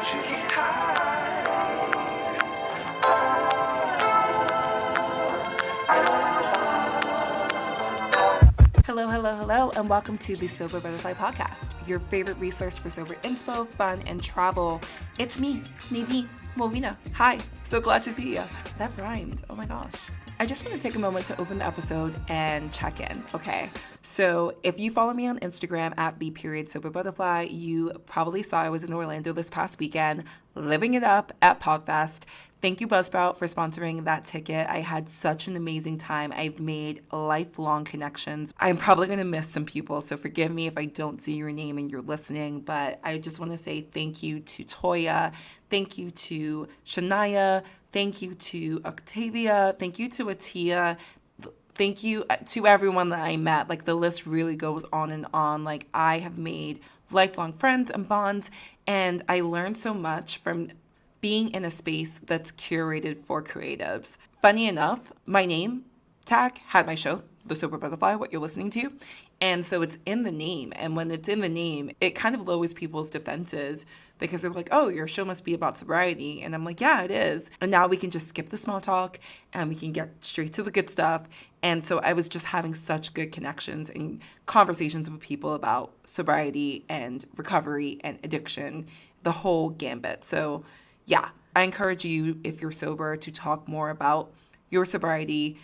Hello, hello, hello, and welcome to the Sober Butterfly Podcast, your favorite resource for sober inspo, fun, and travel. It's me, Nadine Mulvina. Hi, so glad to see you. That rhymed. Oh my gosh. I just want to take a moment to open the episode and check in, okay? So if you follow me on Instagram at @soberbutterfly, you probably saw I was in Orlando this past weekend, living it up at Podfest. Thank you, Buzzsprout, for sponsoring that ticket. I had such an amazing time. I've made lifelong connections. I'm probably going to miss some people, so forgive me if I don't see your name and you're listening, but I just want to say thank you to Toya, thank you to Shania, thank you to Octavia, thank you to Atia, thank you to everyone that I met. Like, the list really goes on and on. Like, I have made lifelong friends and bonds, and I learned so much from being in a space that's curated for creatives. Funny enough, my name tag had my show, The Sober Butterfly, what you're listening to. And so it's in the name. And when it's in the name, it kind of lowers people's defenses because they're like, oh, your show must be about sobriety. And I'm like, yeah, it is. And now we can just skip the small talk and we can get straight to the good stuff. And so I was just having such good connections and conversations with people about sobriety and recovery and addiction, the whole gambit. So yeah, I encourage you, if you're sober, to talk more about your sobriety.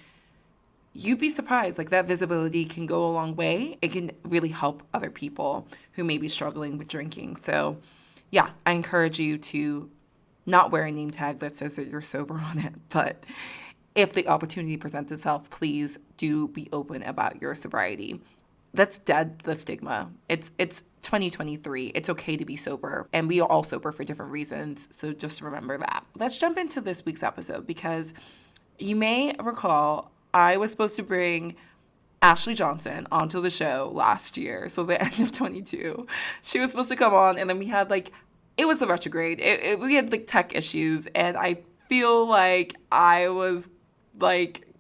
You'd be surprised, like, that visibility can go a long way. It can really help other people who may be struggling with drinking. So yeah, I encourage you to not wear a name tag that says that you're sober on it. But if the opportunity presents itself, please do be open about your sobriety. Let's dead the stigma. It's 2023. It's okay to be sober, and we are all sober for different reasons. So just remember that. Let's jump into this week's episode, because you may recall I was supposed to bring Ashley Johnson onto the show last year. So the end of 22, she was supposed to come on, and then we had it was the retrograde. We had tech issues, and I feel like I was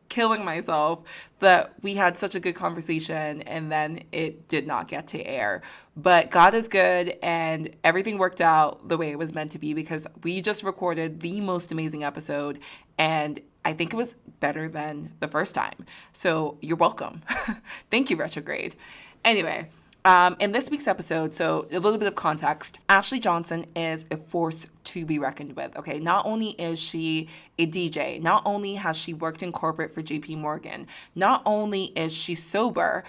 killing myself that we had such a good conversation and then it did not get to air. But God is good, and everything worked out the way it was meant to be, because we just recorded the most amazing episode, and I think it was better than the first time. So you're welcome. Thank you, Retrograde. Anyway, in this week's episode, so a little bit of context, Ashley Johnson is a force to be reckoned with, okay? Not only is she a DJ, not only has she worked in corporate for JP Morgan, not only is she sober,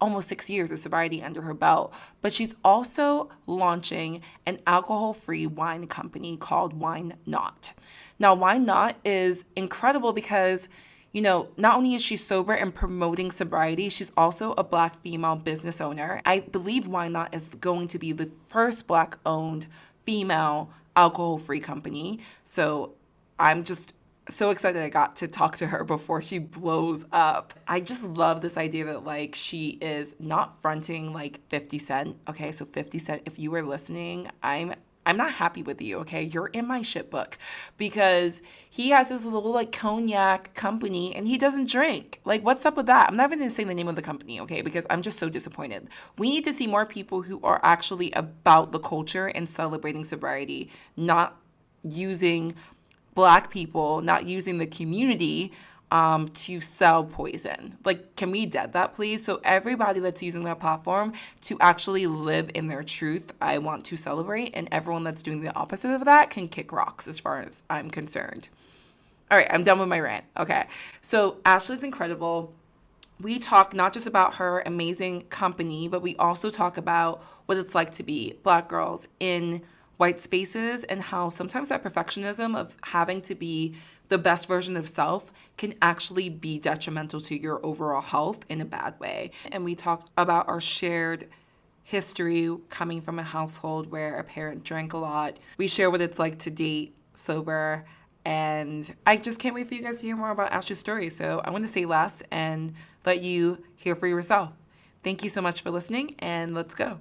almost 6 years of sobriety under her belt, but she's also launching an alcohol-free wine company called Wine Not. Now, Wine Not is incredible because, not only is she sober and promoting sobriety, she's also a Black female business owner. I believe Wine Not is going to be the first Black-owned female alcohol-free company. So I'm just so excited I got to talk to her before she blows up. I just love this idea that she is not fronting 50 Cent. Okay, so 50 Cent, if you were listening, I'm not happy with you, okay? You're in my shit book, because he has this little cognac company and he doesn't drink. What's up with that? I'm not even gonna say the name of the company, okay? Because I'm just so disappointed. We need to see more people who are actually about the culture and celebrating sobriety, not using Black people, not using the community to sell poison. Can we dead that, please? So everybody that's using that platform to actually live in their truth, I want to celebrate, and everyone that's doing the opposite of that can kick rocks as far as I'm concerned. All right, I'm done with my rant. Okay, so Ashley's incredible. We talk not just about her amazing company, but we also talk about what it's like to be Black girls in white spaces, and how sometimes that perfectionism of having to be the best version of self can actually be detrimental to your overall health in a bad way. And we talk about our shared history coming from a household where a parent drank a lot. We share what it's like to date sober, and I just can't wait for you guys to hear more about Ashley's story. So I want to say less and let you hear for yourself. Thank you so much for listening, and let's go.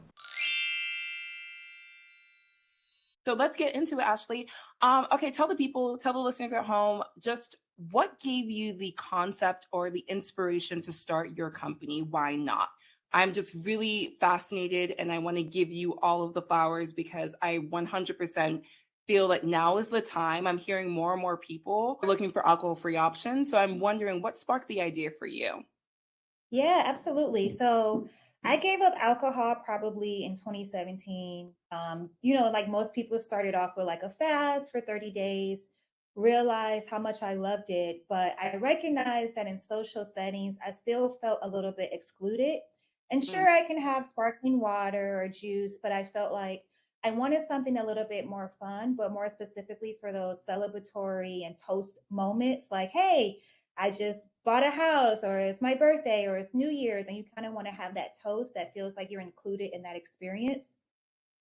So let's get into it, Ashley. Okay, tell the listeners at home, just what gave you the concept or the inspiration to start your company? Why not? I'm just really fascinated and I want to give you all of the flowers because I 100% feel that now is the time. I'm hearing more and more people looking for alcohol-free options. So I'm wondering what sparked the idea for you? Yeah, absolutely. So I gave up alcohol probably in 2017. Like most people started off with like a fast for 30 days, realized how much I loved it, but I recognized that in social settings, I still felt a little bit excluded. And Mm, sure, I can have sparkling water or juice, but I felt like I wanted something a little bit more fun, but more specifically for those celebratory and toast moments like, hey, I just bought a house, or it's my birthday, or it's New Year's, and you kind of want to have that toast that feels like you're included in that experience.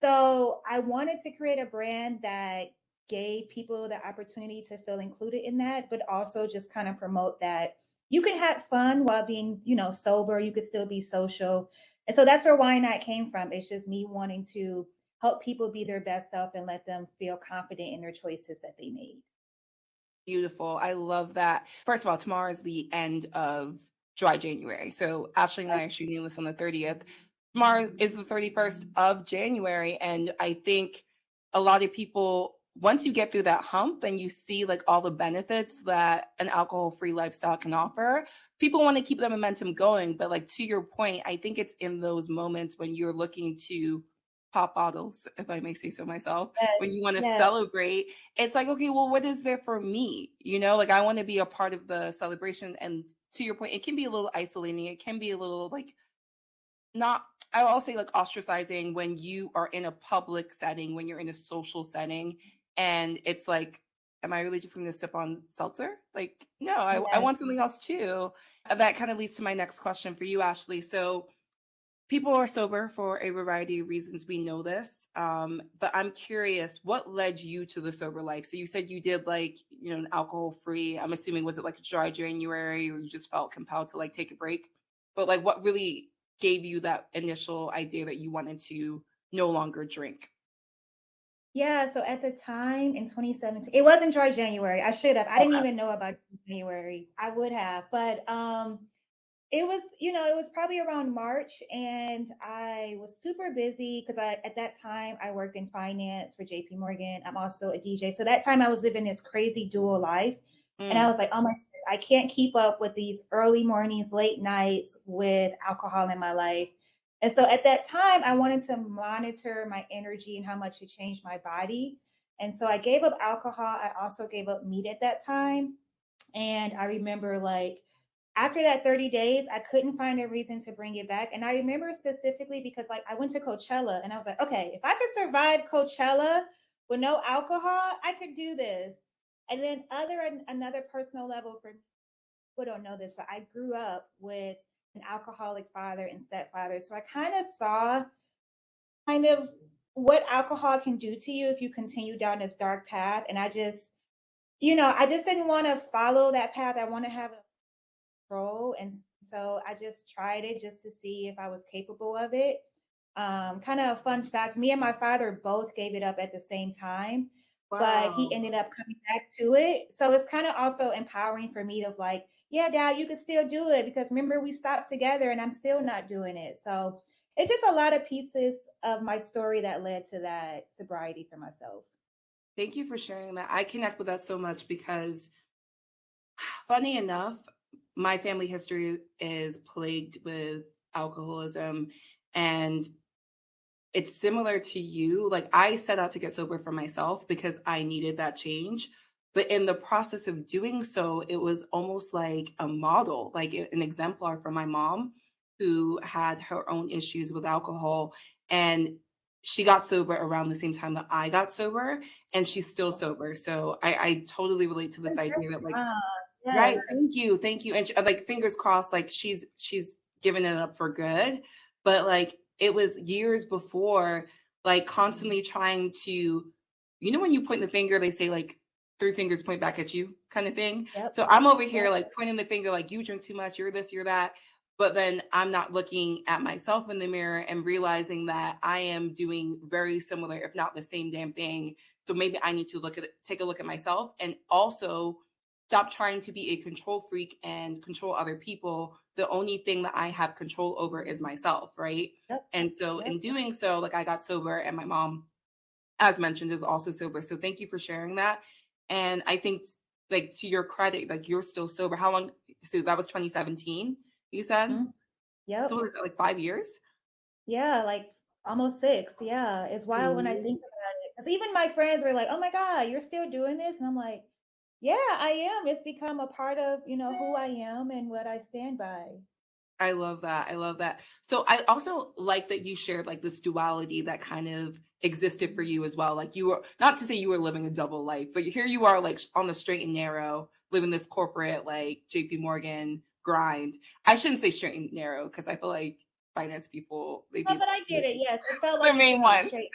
So I wanted to create a brand that gave people the opportunity to feel included in that, but also just kind of promote that you can have fun while being, sober. You could still be social. And so that's where Why Not came from. It's just me wanting to help people be their best self and let them feel confident in their choices that they made. beautiful. I love that. First of all, tomorrow is the end of dry January. So Ashley and I are shooting this on the 30th. Tomorrow is the 31st of January. And I think a lot of people, once you get through that hump and you see like all the benefits that an alcohol-free lifestyle can offer, people want to keep the momentum going. But like to your point, I think it's in those moments when you're looking to pop bottles, if I may say so myself, Yes, when you want to yes. celebrate, it's like, okay, well, what is there for me? Like I want to be a part of the celebration. And to your point, it can be a little isolating. It can be a little like not, I'll say like ostracizing when you are in a public setting, when you're in a social setting, and it's like, am I really just going to sip on seltzer? Like, no, I Yes. want something else too. And that kind of leads to my next question for you, Ashley. So people are sober for a variety of reasons. We know this. But I'm curious, what led you to the sober life? So you said you did like, an alcohol free. I'm assuming, was it like a dry January or you just felt compelled to like take a break? But like, what really gave you that initial idea that you wanted to no longer drink? Yeah, so at the time in 2017, it wasn't dry January. I should have. I didn't Okay. even know about January. I would have, but it was probably around March, and I was super busy because I at that time I worked in finance for JP Morgan. I'm also a DJ. So that time I was living this crazy dual life. And I Mm, was like, oh my goodness, I can't keep up with these early mornings, late nights with alcohol in my life. And so at that time, I wanted to monitor my energy and how much it changed my body. And so I gave up alcohol. I also gave up meat at that time. And I remember like after that 30 days, I couldn't find a reason to bring it back. And I remember specifically because like I went to Coachella and I was like, okay, if I could survive Coachella with no alcohol, I could do this. And then another personal level for people don't know this, but I grew up with an alcoholic father and stepfather. So I kind of saw kind of what alcohol can do to you if you continue down this dark path. And I just didn't want to follow that path. I want to have control. And so I just tried it just to see if I was capable of it. Kind of a fun fact, me and my father both gave it up at the same time, but he wow. ended up coming back to it. So it's kind of also empowering for me to like, yeah, dad, you can still do it because remember we stopped together and I'm still not doing it. So it's just a lot of pieces of my story that led to that sobriety for myself. Thank you for sharing that. I connect with that so much because funny enough, my family history is plagued with alcoholism, and it's similar to you. Like I set out to get sober for myself because I needed that change. But in the process of doing so, it was almost like a model, like an exemplar for my mom who had her own issues with alcohol. And she got sober around the same time that I got sober, and she's still sober. So I totally relate to this idea that like, Yes. right. Thank you. And like fingers crossed, like she's given it up for good. But like it was years before, like constantly trying to, when you point the finger, they say like three fingers point back at you kind of thing. Yep. So I'm over Yep. here like pointing the finger, like you drink too much, you're this, you're that. But then I'm not looking at myself in the mirror and realizing that I am doing very similar, if not the same damn thing. So maybe I need to take a look at myself and also stop trying to be a control freak and control other people. The only thing that I have control over is myself, right? Yep. And so Yep. in doing so, like I got sober, and my mom, as mentioned, is also sober. So thank you for sharing that. And I think, like, to your credit, like, you're still sober. How long? So that was 2017, you said? Mhm. So Yep. what is that, like 5 years? Yeah, like almost 6. Yeah, it's wild when I Mhm. think about it. Because even my friends were like, "Oh my God, you're still doing this?" And I'm like, "Yeah, I am. It's become a part of, who I am and what I stand by." I love that. I love that. So I also like that you shared like this duality that kind of existed for you as well. Like, you were, not to say you were living a double life, but here you are, like, on the straight and narrow, living this corporate, like, JP Morgan grind. I shouldn't say straight and narrow, because I feel like finance people, Oh, maybe but I get it. Yes, it felt the like main straight, ones, straight.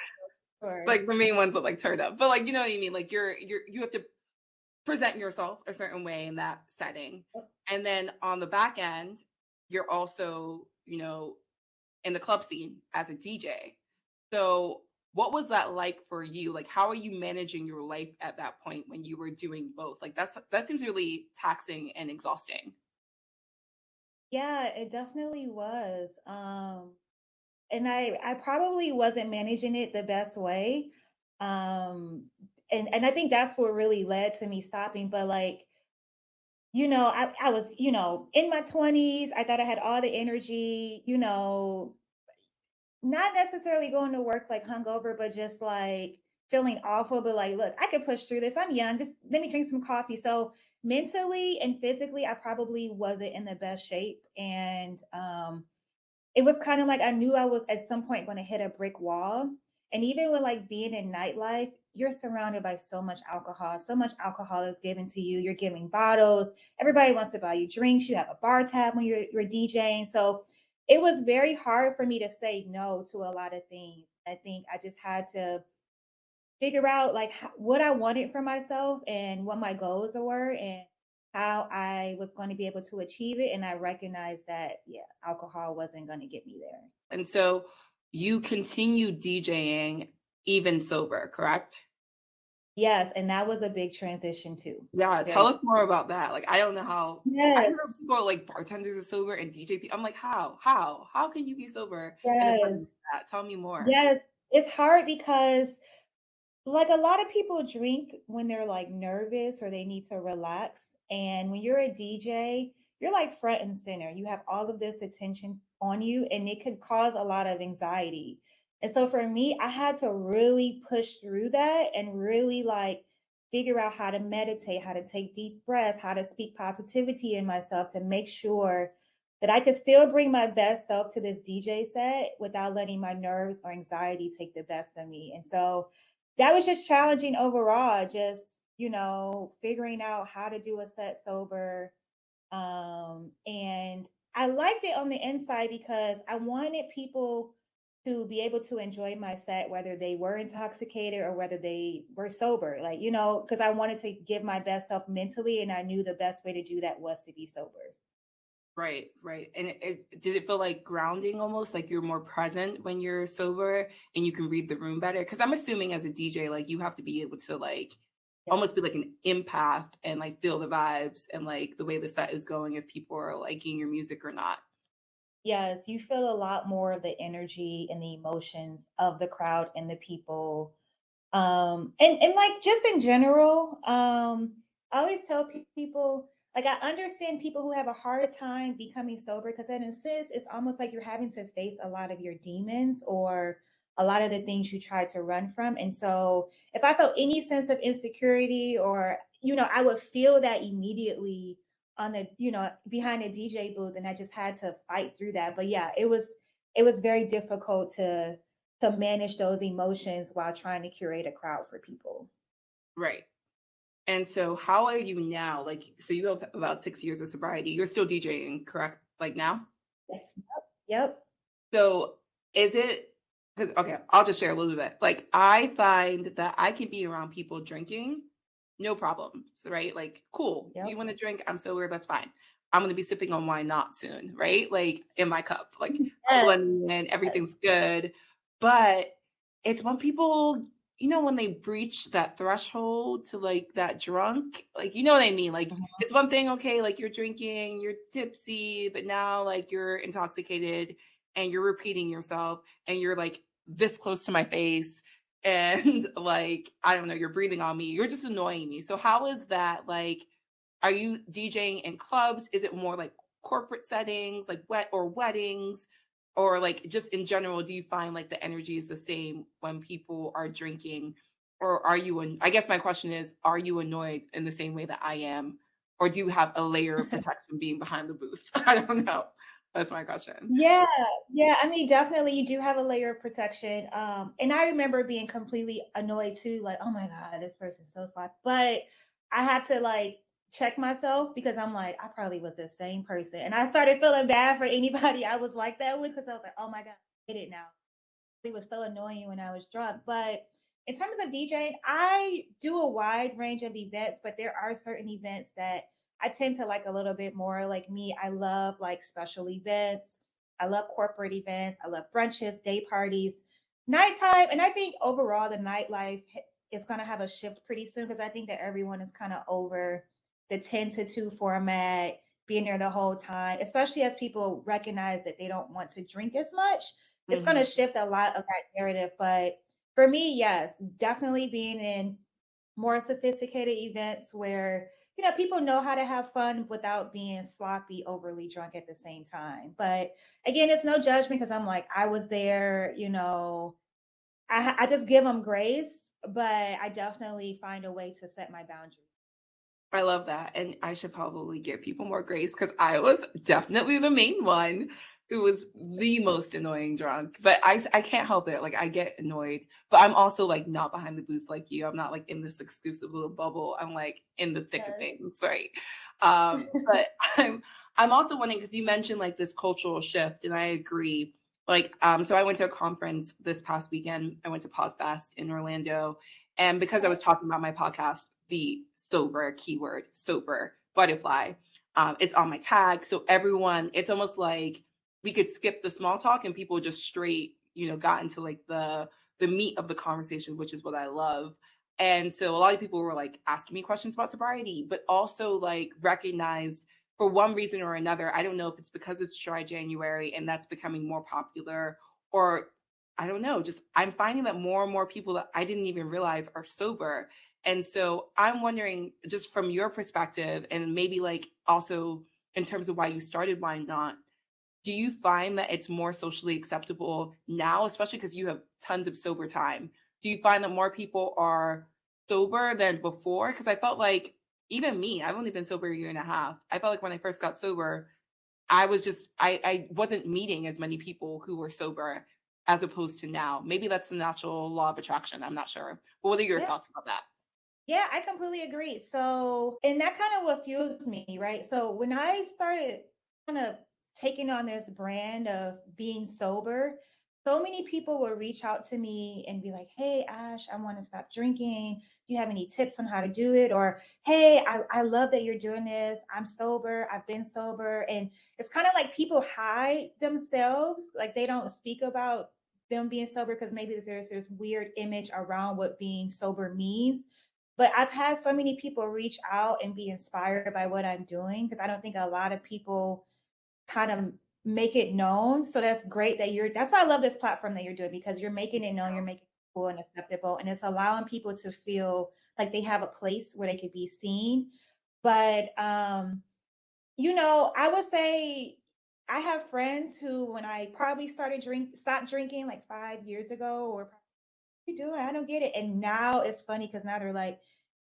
Sure. like the main ones that like turned up. But, like, you know what I mean? Like, you have to present yourself a certain way in that setting. And then on the back end, you're also, in the club scene as a DJ. So what was that like for you? Like, how are you managing your life at that point when you were doing both? Like, that seems really taxing and exhausting. Yeah, it definitely was. And I probably wasn't managing it the best way. Um, and I think that's what really led to me stopping. But like, I was, in my 20s. I thought I had all the energy, not necessarily going to work like hungover, but just like feeling awful. But like, look, I could push through this. I'm young. Just let me drink some coffee. So mentally and physically, I probably wasn't in the best shape. And it was kind of like I knew I was at some point going to hit a brick wall. And even with like being in nightlife, you're surrounded by so much alcohol. So much alcohol is given to you. You're giving bottles. Everybody wants to buy you drinks. You have a bar tab when you're DJing. So it was very hard for me to say no to a lot of things. I think I just had to figure out like what I wanted for myself and what my goals were and how I was going to be able to achieve it. And I recognized that, yeah, alcohol wasn't going to get me there. And so you continue DJing even sober, correct? Yes. And that was a big transition too. Yeah, tell Very. us more about that. Like, I don't know how. I hear Yes. people are like bartenders are sober and DJ people. I'm like, how can you be sober and it's not Yes. even that? Tell me more. Yes. It's hard because like a lot of people drink when they're like nervous or they need to relax. And when you're a DJ, you're like front and center. You have all of this attention on you, and it could cause a lot of anxiety. And so for me, I had to really push through that and really like figure out how to meditate, how to take deep breaths, how to speak positivity in myself to make sure that I could still bring my best self to this DJ set without letting my nerves or anxiety take the best of me. And so that was just challenging overall, just, figuring out how to do a set sober. And I liked it on the inside because I wanted people to be able to enjoy my set, whether they were intoxicated or whether they were sober, like, because I wanted to give my best self mentally. And I knew the best way to do that was to be sober. Right, right. And did it feel like grounding almost, like you're more present when you're sober and you can read the room better? Because I'm assuming as a DJ, like, you have to be able to like Yes. almost be like an empath and like feel the vibes and like the way the set is going, if people are liking your music or not. Yes, you feel a lot more of the energy and the emotions of the crowd and the people. And like just in general, I always tell people like I understand people who have a hard time becoming sober because in a sense it's almost like you're having to face a lot of your demons or a lot of the things you try to run from. And so if I felt any sense of insecurity or I would feel that immediately on the behind a DJ booth, and I just had to fight through that. But yeah, it was very difficult to manage those emotions while trying to curate a crowd for people. Right. And so how are you now? Like, so you have about 6 years of sobriety. You're still DJing, correct? Like now? Yes. Yep. So is it, because, okay, I'll just share a little bit. Like, I find that I can be around people drinking, no problem, right? Like, cool. You Yep. want to drink? I'm sober. That's fine. I'm going to be sipping on wine not soon, right? Like, in my cup, like, I'm Yes. blending in, everything's good. But it's when people you know, when they breach that threshold to like that drunk, like, you know what I mean? Like, Mhm. it's one thing, okay, like you're drinking, you're tipsy, but now like you're intoxicated and you're repeating yourself and you're like this close to my face. And like, I don't know, you're breathing on me. You're just annoying me. So, how is that like? Are you DJing in clubs? Is it more like corporate settings, like weddings? Or like just in general, do you find like the energy is the same when people are drinking? Or are you, I guess my question is, are you annoyed in the same way that I am? Or do you have a layer of protection being behind the booth? I don't know. That's my question. Yeah, yeah. I mean, definitely you do have a layer of protection. And I remember being completely annoyed too, like, oh my God, this person's so sloppy. But I had to like check myself because I'm like, I probably was the same person. And I started feeling bad for anybody I was like that with because I was like, oh my God, I get it now. It was so annoying when I was drunk. But in terms of DJing, I do a wide range of events, but there are certain events that I tend to like a little bit more. Like me, I love like special events. I love corporate events. I love brunches, day parties, nighttime. And I think overall the nightlife is going to have a shift pretty soon because I think that everyone is kind of over the 10 to 2 format, being there the whole time, especially as people recognize that they don't want to drink as much. It's going to Mhm. shift a lot of that narrative. But for me, yes, definitely being in more sophisticated events where people know how to have fun without being sloppy, overly drunk at the same time. But again, it's no judgment because I'm like, I was there. I just give them grace, but I definitely find a way to set my boundaries. I love that. And I should probably give people more grace because I was definitely the main one who was the most annoying drunk. But I can't help it. Like I get annoyed. But I'm also like not behind the booth like you. I'm not like in this exclusive little bubble. I'm like in the thick of Yes. things, right? But I'm also wondering because you mentioned like this cultural shift, and I agree. Like, so I went to a conference this past weekend. I went to Podfest in Orlando. And because I was talking about my podcast, the sober keyword, sober butterfly, it's on my tag. So everyone, it's almost like we could skip the small talk and people just straight, got into like the meat of the conversation, which is what I love. And so a lot of people were like asking me questions about sobriety, but also like recognized for one reason or another. I don't know if it's because it's dry January and that's becoming more popular, or I don't know, just I'm finding that more and more people that I didn't even realize are sober. And so I'm wondering, just from your perspective, and maybe like also in terms of why you started Why Not, do you find that it's more socially acceptable now, especially because you have tons of sober time? Do you find that more people are sober than before? Because I felt like even me, I've only been sober a year and a half. I felt like when I first got sober, I was just I wasn't meeting as many people who were sober as opposed to now. Maybe that's the natural law of attraction. I'm not sure. But what are your Yeah. thoughts about that? Yeah, I completely agree. So, and that kind of what fuels me, right? So, when I started kind of taking on this brand of being sober, so many people would reach out to me and be like, "Hey, Ash, I want to stop drinking. Do you have any tips on how to do it?" Or, "Hey, I love that you're doing this. I'm sober. I've been sober." And it's kind of like people hide themselves, like they don't speak about them being sober because maybe there's this weird image around what being sober means, but I've had so many people reach out and be inspired by what I'm doing because I don't think a lot of people kind of make it known. So that's great that that's why I love this platform that you're doing because you're making it known, you're making it cool and acceptable, and it's allowing people to feel like they have a place where they could be seen. But I would say I have friends who when I probably stopped drinking like 5 years ago, or you doing? I don't get it. And now it's funny because now they're like,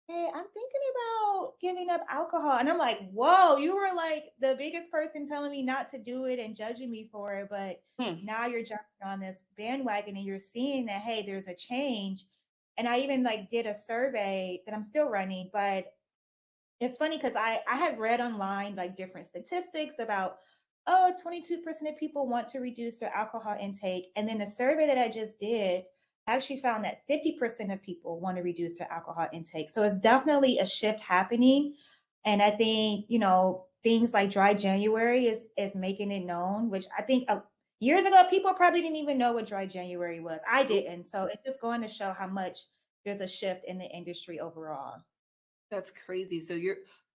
hey, I'm thinking about giving up alcohol. And I'm like, whoa, you were like the biggest person telling me not to do it and judging me for it. But Hmm. now you're jumping on this bandwagon and you're seeing that, hey, there's a change. And I even like did a survey that I'm still running, but it's funny because I had read online like different statistics about, oh, 22% of people want to reduce their alcohol intake. And then the survey that I just did actually found that 50% of people want to reduce their alcohol intake. So it's definitely a shift happening. And I think, things like dry January is making it known, which I think years ago, people probably didn't even know what dry January was. I didn't. So it's just going to show how much there's a shift in the industry overall. That's crazy. So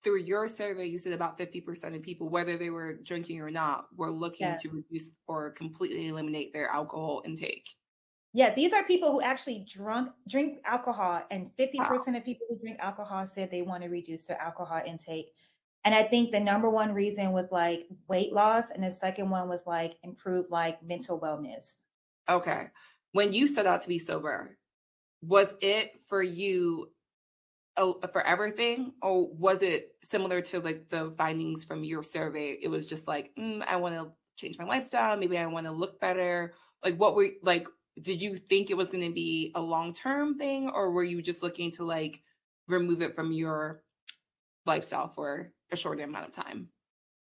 through your survey, you said about 50% of people, whether they were drinking or not, were looking Yeah. to reduce or completely eliminate their alcohol intake. Yeah, these are people who actually drink alcohol, and Wow. 50% of people who drink alcohol said they want to reduce their alcohol intake. And I think the number one reason was like weight loss, and the second one was like improved like mental wellness. Okay. When you set out to be sober, was it for you for everything, or was it similar to like the findings from your survey? It was just like, I want to change my lifestyle. Maybe I want to look better. Like, what were like? Did you think it was going to be a long-term thing, or were you just looking to like remove it from your lifestyle for a short amount of time?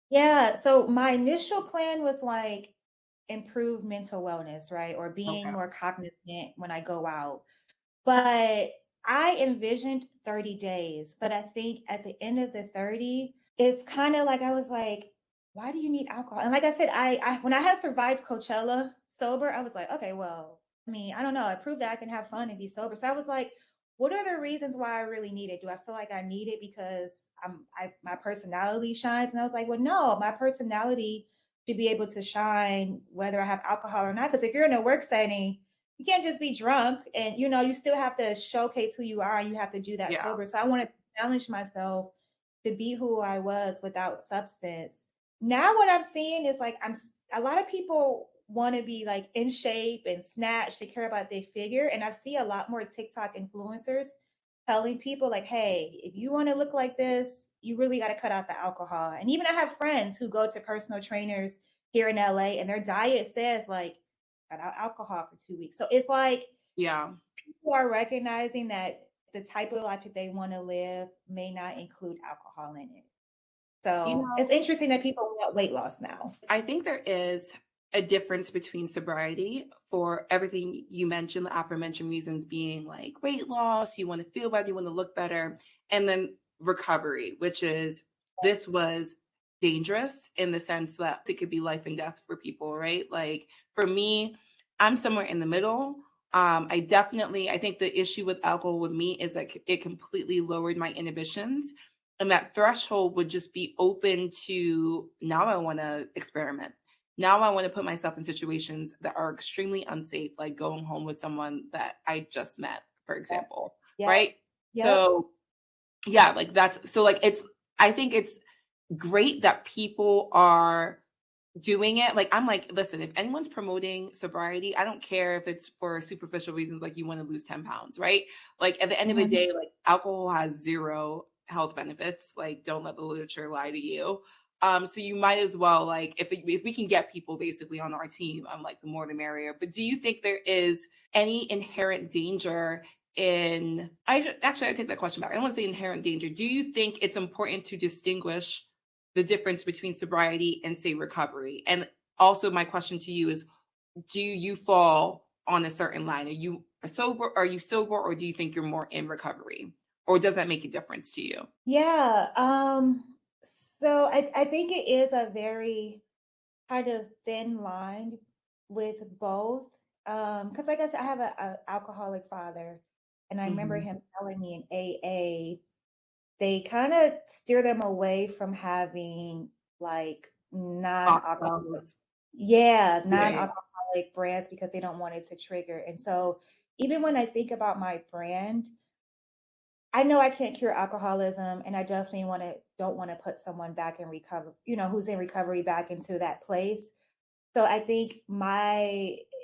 Yeah, so my initial plan was like improve mental wellness, right? Or being Okay. more cognizant when I go out. But I envisioned 30 days. But I think at the end of the 30, it's kind of like I was like, why do you need alcohol? And like I said, I when I had survived Coachella sober, I was like, okay, well, I mean, I don't know. I proved that I can have fun and be sober. So I was like, what are the reasons why I really need it? Do I feel like I need it because my personality shines? And I was like, well, no, my personality should be able to shine whether I have alcohol or not. Because if you're in a work setting, you can't just be drunk, and you still have to showcase who you are, and you have to do that Yeah. sober. So I wanted to challenge myself to be who I was without substance. Now what I'm seeing is like a lot of people want to be like in shape and snatched to care about their figure, and I see a lot more TikTok influencers telling people like, hey, if you want to look like this, you really got to cut out the alcohol. And even I have friends who go to personal trainers here in LA, and their diet says like cut out alcohol for 2 weeks. So it's like Yeah. people are recognizing that the type of life that they want to live may not include alcohol in it. You So it's know, interesting that people want weight loss now. I think there is a difference between sobriety for everything you mentioned, the aforementioned reasons being like weight loss, you want to feel better, you want to look better, and then recovery, which is this was dangerous in the sense that it could be life and death for people, right? Like for me, I'm somewhere in the middle. I think the issue with alcohol with me is that it completely lowered my inhibitions. And that threshold would just be open to now I want to experiment. Now I want to put myself in situations that are extremely unsafe, like going home with someone that I just met, for example. Yep. Right. Yep. So, yeah, like that's so, like, I think it's great that people are doing it. Like, I'm like, listen, if anyone's promoting sobriety, I don't care if it's for superficial reasons, like you want to lose 10 pounds, right? Like, at the end of the Mhm. day, like, alcohol has zero health benefits. Like, don't let the literature lie to you. So you might as well, like, if we can get people basically on our team, I'm like, the more the merrier. But do you think there is any inherent danger I take that question back. I don't want to say inherent danger. Do you think it's important to distinguish the difference between sobriety and, say, recovery? And also my question to you is, do you fall on a certain line? Are you sober or do you think you're more in recovery? Or does that make a difference to you? Yeah. So I think it is a very kind of thin line with both. Because like I said, I have a alcoholic father, and I remember Mm-hmm. him telling me in AA, they kind of steer them away from having like non-alcoholic, Cocktails. yeah, Yeah. non-alcoholic brands because they don't want it to trigger. And so even when I think about my brand, I know I can't cure alcoholism, and I definitely don't want to put someone back in recovery, who's in recovery back into that place. So I think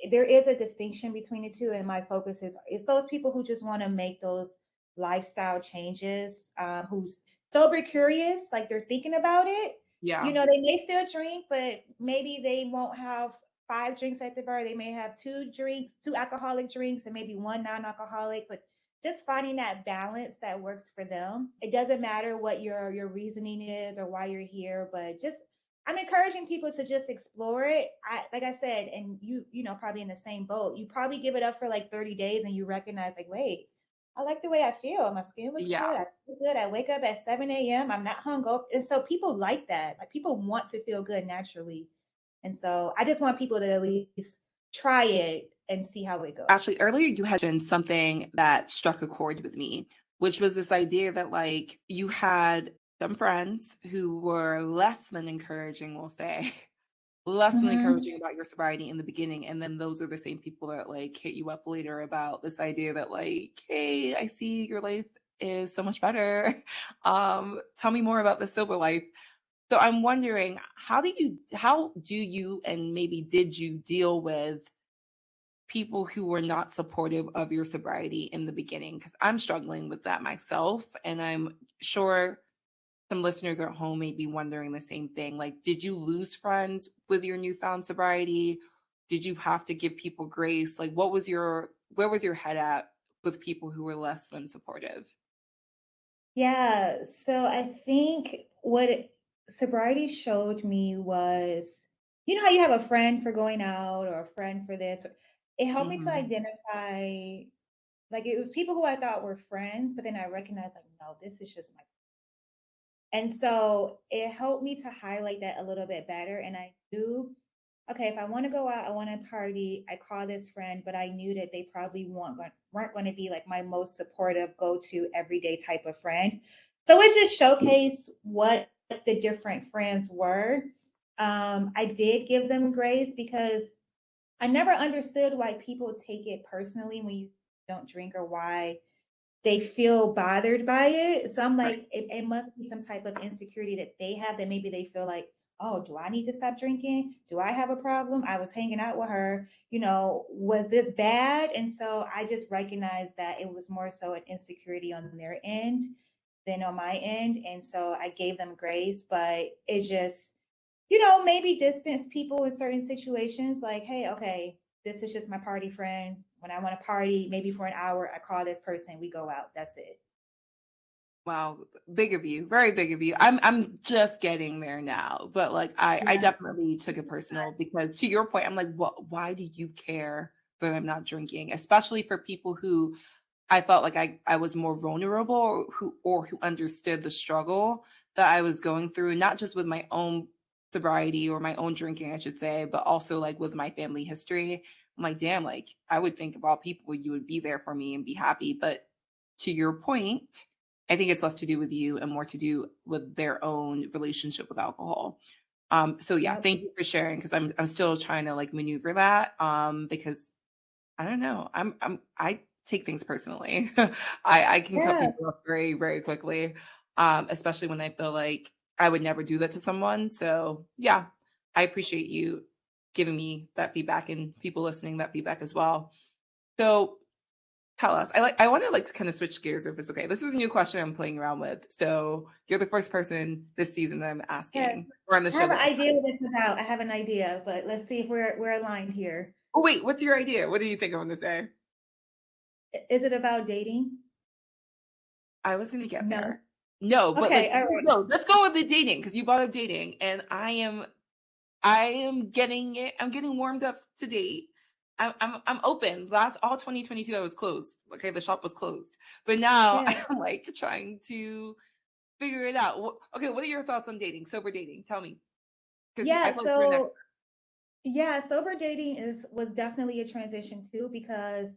there is a distinction between the two, and my focus is those people who just want to make those lifestyle changes, who's sober curious, like they're thinking about it. Yeah. They may still drink, but maybe they won't have 5 drinks at the bar. They may have 2 drinks, 2 alcoholic drinks, and maybe 1 non-alcoholic, but just finding that balance that works for them. It doesn't matter what your reasoning is or why you're here, but just I'm encouraging people to just explore it. Like I said, and probably in the same boat. You probably give it up for like 30 days and you recognize like, wait, I like the way I feel. My skin looks good. Yeah. I feel good. I wake up at 7 a.m. I'm not hungover. And so people like that. Like people want to feel good naturally. And so I just want people to at least try it and see how it goes. Actually, earlier you had mentioned something that struck a chord with me, which was this idea that like you had some friends who were less than encouraging, we'll say, less than Hmm. encouraging about your sobriety in the beginning. And then those are the same people that like hit you up later about this idea that like, hey, I see your life is so much better. Tell me more about the sober life. So I'm wondering, how do you, and maybe did you deal with people who were not supportive of your sobriety in the beginning? Because I'm struggling with that myself. And I'm sure some listeners at home may be wondering the same thing. Like, did you lose friends with your newfound sobriety? Did you have to give people grace? Like, where was your head at with people who were less than supportive? Yeah, so I think what sobriety showed me was, you know how you have a friend for going out or a friend for this? It helped me to Hmm. identify, like it was people who I thought were friends, but then I recognized like, no, this is just my. And so it helped me to highlight that a little bit better. And I knew, okay, if I want to go out, I want to party, I call this friend, but I knew that they probably weren't going to be like my most supportive, go to everyday type of friend. So it just showcased what the different friends were. I did give them grace because I never understood why people take it personally when you don't drink or why they feel bothered by it. So I'm Right. like, it must be some type of insecurity that they have that maybe they feel like, oh, do I need to stop drinking? Do I have a problem? I was hanging out with her, was this bad? And so I just recognized that it was more so an insecurity on their end than on my end. And so I gave them grace, but it just, maybe distance people in certain situations like, hey, okay, this is just my party friend. When I want to party, maybe for an hour, I call this person, we go out. That's it. Wow, big of you, very big of you. I'm just getting there now, but like I Yeah. definitely took it personal because to your point, I'm like, what? Why do you care that I'm not drinking? Especially for people who I felt like I was more vulnerable, or who understood the struggle that I was going through, not just with my own sobriety or my own drinking, I should say, but also like with my family history. I'm like, damn, like I would think of all people you would be there for me and be happy. But to your point, I think it's less to do with you and more to do with their own relationship with alcohol. So yeah, Yep. thank you for sharing because I'm still trying to like maneuver that because I don't know. I take things personally. I can cut Yeah. people off very, very quickly. Especially when I feel like I would never do that to someone. So yeah, I appreciate you giving me that feedback and people listening that feedback as well. So tell us. I want to like kind of switch gears if it's okay. This is a new question I'm playing around with. So you're the first person this season that I'm Yeah. asking or on the I show have an that idea what it's about. I have an idea, but let's see if we're aligned here. oh wait, what's your idea? What do you think I'm gonna say? Is it about dating? I was gonna get No. there. No, but like Okay. All right. no, let's go with the dating because you brought up dating, and I am getting it. I'm getting warmed up to date. I'm open. Last all 2022, I was closed. Okay, the shop was closed, but now Yeah. I'm like trying to figure it out. Okay, what are your thoughts on dating? Sober dating. Tell me, because I Yeah. feel like you're an So expert. yeah, sober dating was definitely a transition too because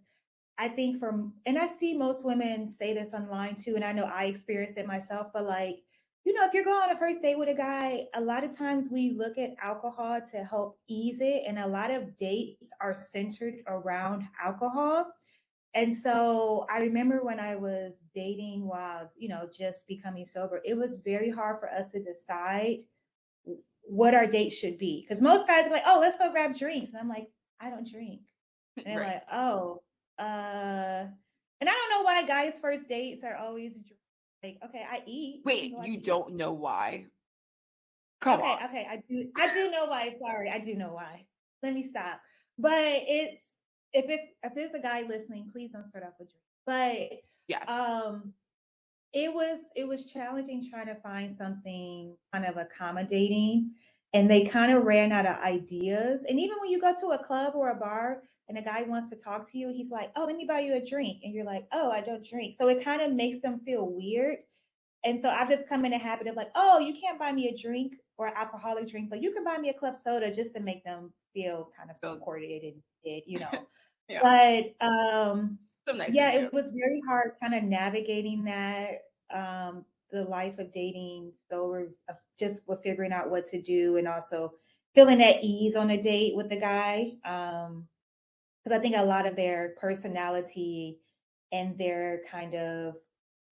I think and I see most women say this online too, and I know I experienced it myself, but like, if you're going on a first date with a guy, a lot of times we look at alcohol to help ease it, and a lot of dates are centered around alcohol. And so I remember when I was dating while, just becoming sober, it was very hard for us to decide what our date should be. Because most guys are like, oh, let's go grab drinks. And I'm like, I don't drink. And they're Right? like, oh, and I don't know why guys' first dates are always like, okay, I eat. We can Wait, go out you to eat. don't know why? Come Okay, on. okay, I do know why. Sorry, I do know why. Let me stop. But if there's a guy listening, please don't start off with drink. Yes. But it was challenging trying to find something kind of accommodating, and they kind of ran out of ideas. And even when you go to a club or a bar and a guy wants to talk to you, he's like, oh, let me buy you a drink, and you're like, oh, I don't drink. So it kind of makes them feel weird. And so I've just come in a habit of like, oh, you can't buy me a drink or an alcoholic drink, but you can buy me a club soda, just to make them feel kind of So supported and did. Yeah. But So nice of yeah, you. it was very hard kind of navigating that, the life of dating. So we're just with figuring out what to do and also feeling at ease on a date with the guy. Because I think a lot of their personality and their kind of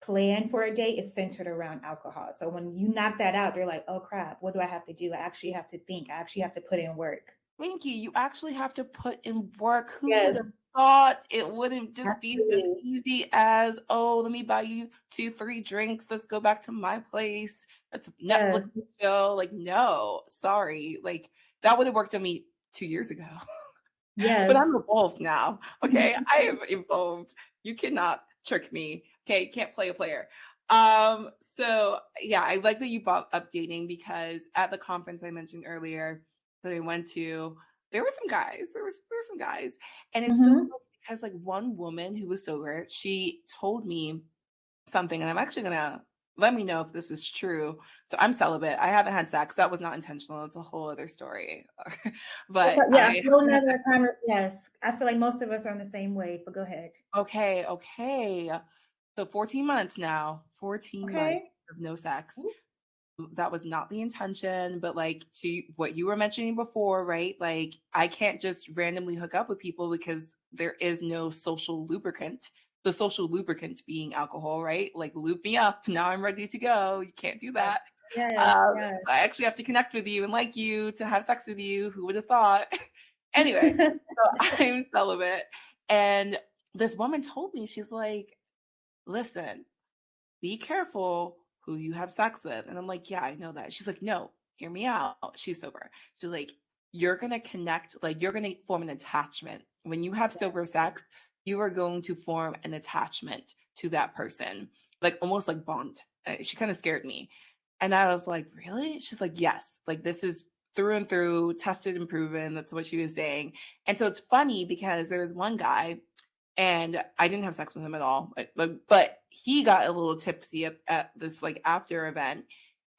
plan for a date is centered around alcohol. So when you knock that out, they're like, oh crap, what do I have to do? I actually have to think. I actually have to put in work. Thank you. You actually have to put in work. Who would Yes, have thought it wouldn't just be as absolutely. easy as, oh, let me buy you 2, 3 drinks. Let's go back to my place. Let's Netflix Yes, and chill. Like, no, sorry. Like, that would have worked on me 2 years ago. But I'm yes. evolved now. Okay. I am evolved. You cannot trick me. Okay. Can't play a player. So yeah, I like that you brought up dating because at the conference I mentioned earlier that I went to, there were some guys. There were some guys. And it's so Hmm. funny because like one woman who was sober, she told me something, and I'm actually gonna let me know if this is true. So I'm celibate. I haven't had sex. That was not intentional. It's a whole other story. But Yeah, I whole nother kind of, yes. I feel like most of us are on the same wave, but go ahead. okay, okay. So 14 months now, 14 Okay. months of no sex. That was not the intention, but like to what you were mentioning before, right? Like I can't just randomly hook up with people because there is no social lubricant. The social lubricant being alcohol, right? Like loop me up. Now I'm ready to go. You can't do Yes, that. yes, yes. So I actually have to connect with you and like you to have sex with you. Who would have thought? Anyway, so I'm celibate. And this woman told me, she's like, listen, be careful who you have sex with. And I'm like, yeah, I know that. She's like, no, hear me out. She's sober. She's like, you're going to connect, like, you're going to form an attachment. When you have sober sex, you are going to form an attachment to that person, like almost like bond. She kind of scared me. And I was like, really? She's like, yes, like this is through and through, tested and proven. That's what she was saying. And so it's funny because there was one guy and I didn't have sex with him at all. But he got a little tipsy at this like after event,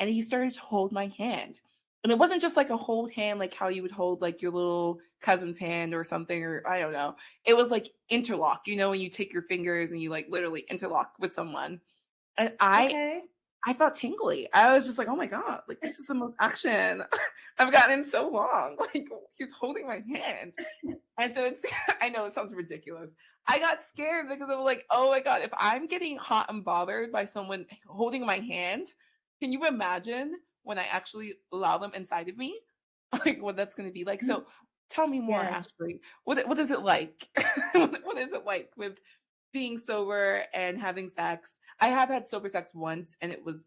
and he started to hold my hand. And it wasn't just like a hold hand, like how you would hold like your little cousin's hand or something, or I don't know. It was like interlock, you know, when you take your fingers and you like literally interlock with someone. And Okay. I felt tingly. I was just like, oh my God, like this is the most action I've gotten in so long. Like he's holding my hand. And so it's, I know it sounds ridiculous. I got scared because I was like, oh my God, if I'm getting hot and bothered by someone holding my hand, can you imagine when I actually allow them inside of me? Like what that's going to be like. So tell me more, Yes. Ashley. What is it like? What is it like with being sober and having sex? I have had sober sex once and it was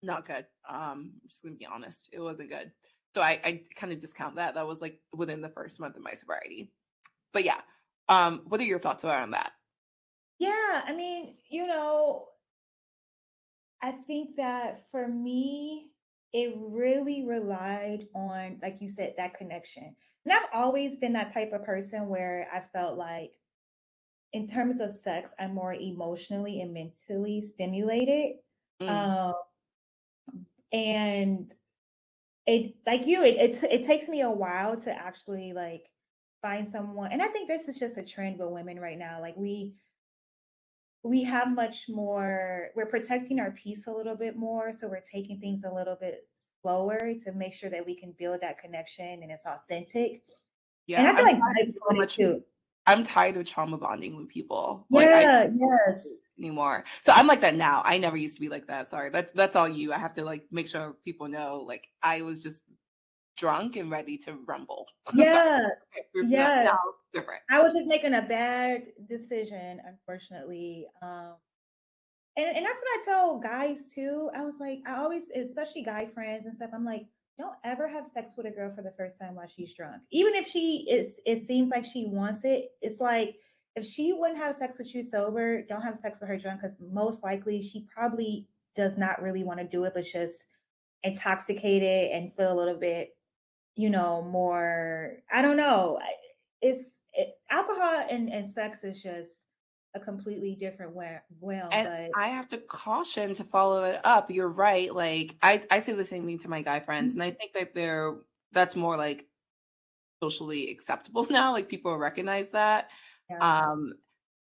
not good. I'm just gonna be honest. It wasn't good. So I kind of discount that. That was like within the first month of my sobriety. But yeah, what are your thoughts around that? Yeah, I mean, I think that for me, it really relied on, like you said, that connection. And I've always been that type of person where I felt like, in terms of sex, I'm more emotionally and mentally stimulated. Mm, Um, and it, like you, it takes me a while to actually like find someone. And I think this is just a trend with women right now. Like we have much more, we're protecting our peace a little bit more, so we're taking things a little bit slower to make sure that we can build that connection and it's authentic. And yeah, I feel I'm like tired guys of so want it much. too. I'm tired of trauma bonding with people. Like I Yeah, yes. anymore. So I'm like that now. I never used to be like that. Sorry, that's all you. I have to like make sure people know. Like I was just drunk and ready to rumble. Sorry. Yeah, Okay, now yeah. different. I was just making a bad decision, unfortunately. And that's what I tell guys too. I was like, I always, especially guy friends and stuff, I'm like, don't ever have sex with a girl for the first time while she's drunk. Even if she is, it seems like she wants it. It's like, if she wouldn't have sex with you sober, don't have sex with her drunk, because most likely she probably does not really want to do it, but just intoxicated and feel a little bit, more, I don't know. Alcohol and sex is just a completely different realm, And but I have to caution to follow it up. You're right. Like I say the same thing to my guy friends, and I think that that's more like socially acceptable now. Like people recognize that. Yeah. Um,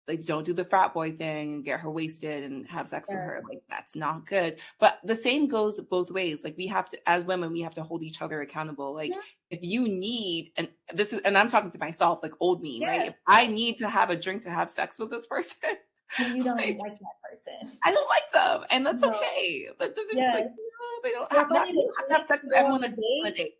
like, don't do the frat boy thing and get her wasted and have sex with Yeah. her. Like, that's not good. But the same goes both ways. Like, we have to, as women, we have to hold each other accountable. Like, Mhm. if you need, and this is, and I'm talking to myself, like old me, right? Yes. If I need to have a drink to have sex with this person, And you don't like, like that person. I don't like them, and that's No. okay. That doesn't like, Yes. no, they don't Or have if I not. need You a don't have to have drink sex to with go on everyone a that you want date,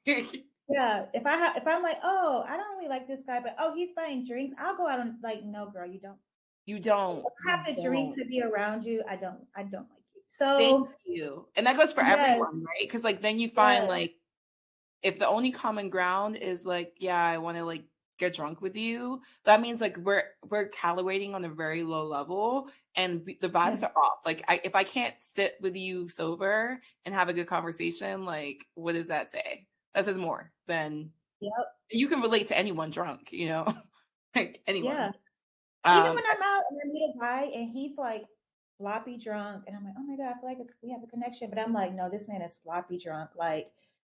to date. yeah. If I'm like, oh, I don't really like this guy, but oh, he's buying drinks, I'll go out and like, no, girl, you don't. You If don't. I You have to drink don't. to be around you, I don't like you. Thank So you. And that goes for yes, everyone, right? Because like then you find yes, like if the only common ground is like, yeah, I want to like get drunk with you, that means like we're calibrating on a very low level and the yes, vibes are off. Like if I can't sit with you sober and have a good conversation, like what does that say? That says more than yep, you can relate to anyone drunk, you know, like anyone. yeah. Even Um, when I'm out and I meet a guy and he's like sloppy drunk, and I'm like, oh my God, I feel like we have a connection. But I'm like, no, this man is sloppy drunk. Like,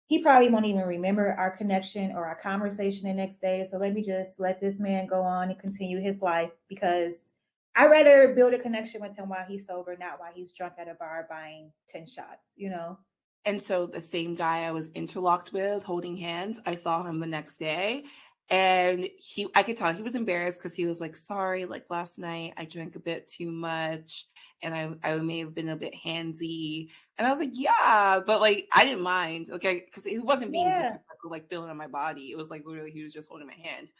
he probably won't even remember our connection or our conversation the next day. So let me just let this man go on and continue his life because I'd rather build a connection with him while he's sober, not while he's drunk at a bar buying 10 shots, you know? And so the same guy I was interlocked with, holding hands, I saw him the next day. And I could tell he was embarrassed because he was like, sorry, like last night I drank a bit too much and I may have been a bit handsy. And I was like, yeah, but like I didn't mind. Okay. Because he wasn't being Yeah. disrespectful, like feeling on my body. It was like literally he was just holding my hand.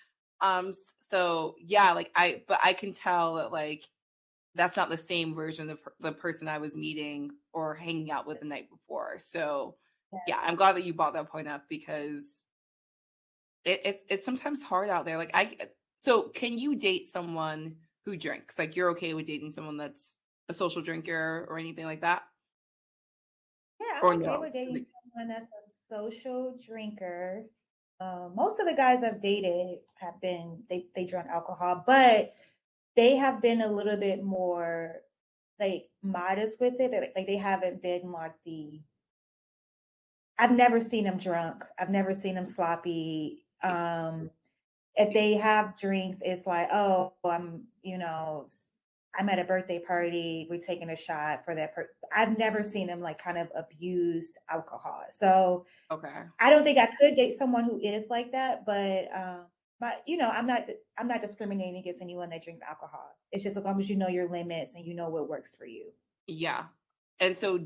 So yeah, but I can tell that like that's not the same version of the person I was meeting or hanging out with the night before. So, yeah, I'm glad that you brought that point up because it's sometimes hard out there. So can you date someone who drinks? Like you're okay with dating someone that's a social drinker or anything like that, Yeah, or I'm okay no? with dating someone that's a social drinker. Most of the guys I've dated have been they drunk alcohol, but they have been a little bit more like modest with it. Like they haven't been like the. I've never seen them drunk. I've never seen them sloppy. If they have drinks, it's like, oh, I'm at a birthday party. We're taking a shot for that. I've never seen them like kind of abuse alcohol. So Okay. I don't think I could date someone who is like that. But I'm not discriminating against anyone that drinks alcohol. It's just as long as you know your limits and you know what works for you. Yeah. And so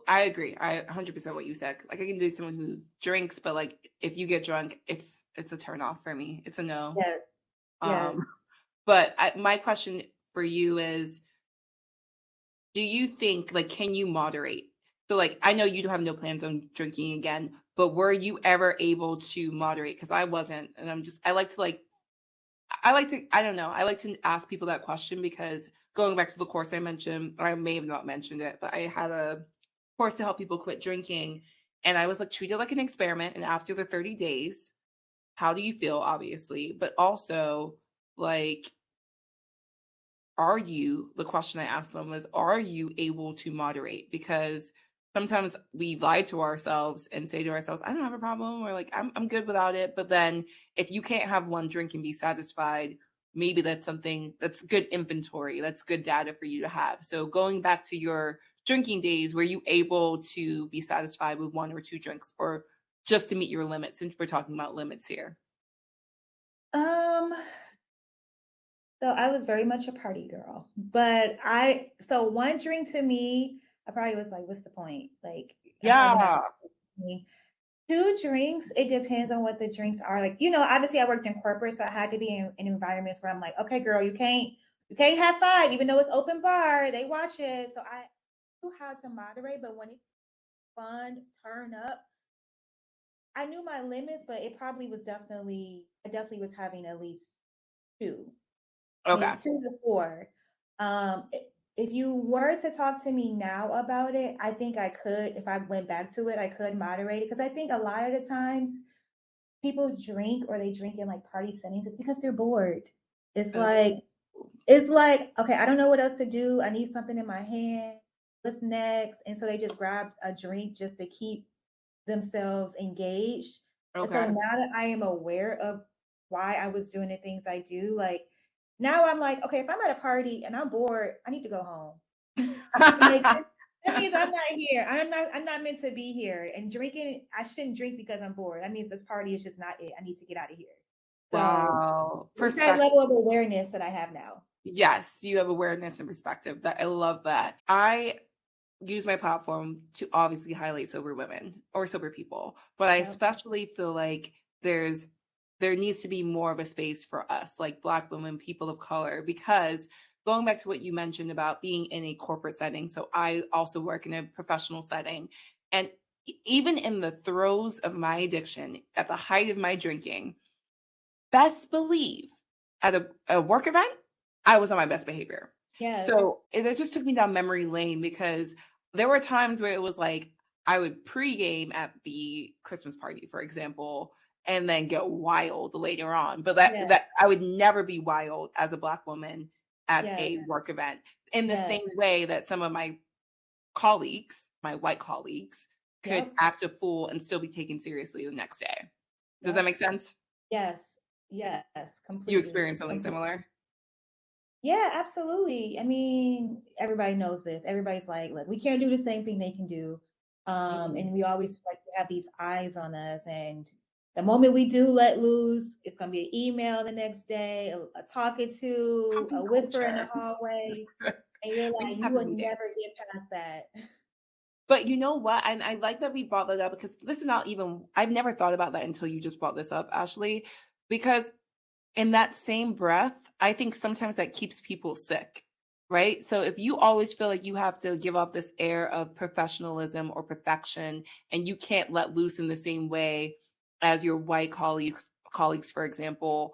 I agree. I 100% what you said. Like I can date someone who drinks, but like if you get drunk, it's a turn off for me. It's a no. Yes. Um, Yes. but my question for you is, do you think like can you moderate? So like I know you don't have no plans on drinking again, but were you ever able to moderate? Because I wasn't, and I don't know. I like to ask people that question because going back to the course I mentioned, or I may have not mentioned it, but I had a course to help people quit drinking, and I was like treated like an experiment. And after the 30 days, how do you feel? Obviously, but also like the question I asked them was, are you able to moderate? Because sometimes we lie to ourselves and say to ourselves, I don't have a problem, or like, I'm good without it. But then if you can't have one drink and be satisfied, maybe that's something that's good inventory. That's good data for you to have. So going back to your drinking days, were you able to be satisfied with one or two drinks or just to meet your limits? Since we're talking about limits here. Um, so I was very much a party girl, but so one drink to me, I probably was like, what's the point? Like, I know you're not Yeah. gonna me. Two drinks, it depends on what the drinks are. Like, obviously I worked in corporate, so I had to be in environments where I'm like, okay, girl, you can't have five, even though it's open bar, they watch it. So I knew how to moderate, but when it's fun, turn up, I knew my limits, but I definitely was having at least two, Okay. maybe 2 to 4. If you were to talk to me now about it, I think I could, if I went back to it, I could moderate it. Because I think a lot of the times people drink or they drink in like party settings, it's because they're bored. It's like, Oh, okay, I don't know what else to do. I need something in my hand. What's next? And so they just grab a drink just to keep themselves engaged. And so okay. now that I am aware of why I was doing the things I do. Like now I'm like, okay, if I'm at a party and I'm bored, I need to go home. Like that means I'm not here. I'm not meant to be here. And drinking, I shouldn't drink because I'm bored. That means this party is just not it. I need to get out of here. So Wow. it's that Perspective. level of awareness that I have now. Yes, you have awareness and perspective. That I love that. I use my platform to obviously highlight sober women or sober people, but I Yep. especially feel like there needs to be more of a space for us, like Black women, people of color, because going back to what you mentioned about being in a corporate setting, so I also work in a professional setting, and even in the throes of my addiction, at the height of my drinking, best believe at a work event, I was on my best behavior. Yes. So it just took me down memory lane because there were times where it was like I would pregame at the Christmas party, for example, and then get wild later on. But that Yes. that I would never be wild as a Black woman at Yes. a work event in the Yes. same way that some of my colleagues, my white colleagues, could Yep. act a fool and still be taken seriously the next day. Does that Yep. make sense? Yes. Yes. You Completely. experienced something Completely. similar? Yeah, absolutely. I mean, everybody knows this. Everybody's like, look, we can't do the same thing they can do. Mhm. And we always like to have these eyes on us. And the moment we do let loose, it's gonna be an email the next day, a talking to, Pumping a whisper in the culture. hallway, and you're We like, just you have to will be there. never get past that. But you know what? And I like that we brought that up because this is not even, I've never thought about that until you just brought this up, Ashley. Because in that same breath, I think sometimes that keeps people sick, right? So if you always feel like you have to give off this air of professionalism or perfection, and you can't let loose in the same way as your white colleagues, for example,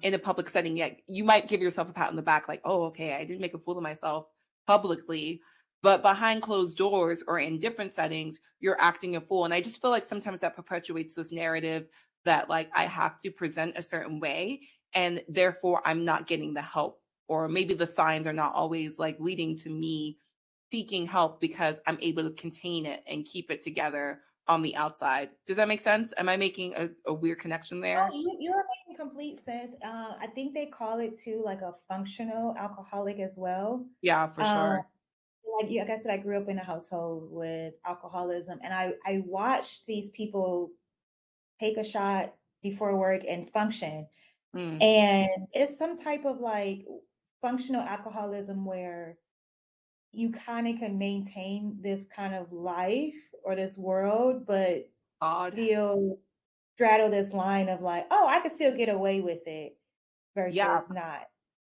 in a public setting, yet you might give yourself a pat on the back, like, "Oh, okay, I didn't make a fool of myself publicly." But behind closed doors or in different settings, you're acting a fool. And I just feel like sometimes that perpetuates this narrative that like I have to present a certain way and therefore I'm not getting the help, or maybe the signs are not always like leading to me seeking help because I'm able to contain it and keep it together on the outside. Does that make sense? Am I making a weird connection Oh, there? you're making complete sense. I think they call it too, like a functional alcoholic as well. Yeah, for Um, sure. like I said, I grew up in a household with alcoholism, and I watched these people take a shot before work and function. Mm. And it's some type of like functional alcoholism where you kind of can maintain this kind of life or this world, but Odd. still straddle this line of like, oh, I can still get away with it Yeah. versus not.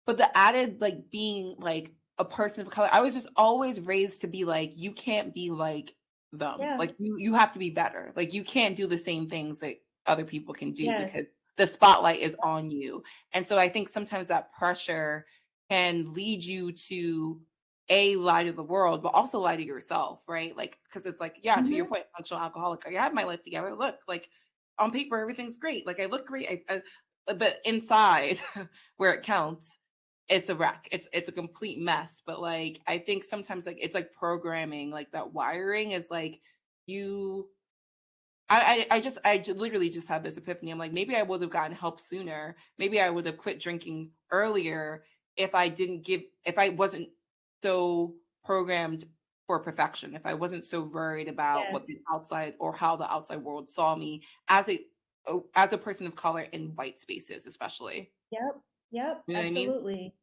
But the added like being like a person of color, I was just always raised to be like, you can't be like them. Yeah. Like you have to be better. Like you can't do the same things that other people can do Yes. because the spotlight is on you. And so I think sometimes that pressure can lead you to a lie to the world, but also lie to yourself, right? Like because it's like, yeah, to your Hmm. point, functional alcoholic. I have my life together. Look, like on paper, everything's great. Like I look great. But inside, where it counts, it's a wreck. It's a complete mess. But like I think sometimes like it's like programming, like that wiring is like you literally just had this epiphany. I'm like, maybe I would have gotten help sooner. Maybe I would have quit drinking earlier if I wasn't so programmed for perfection, if I wasn't so worried about Yes. what the outside or how the outside world saw me as a person of color in white spaces, especially. Yep. Yep. You know what I mean? Absolutely.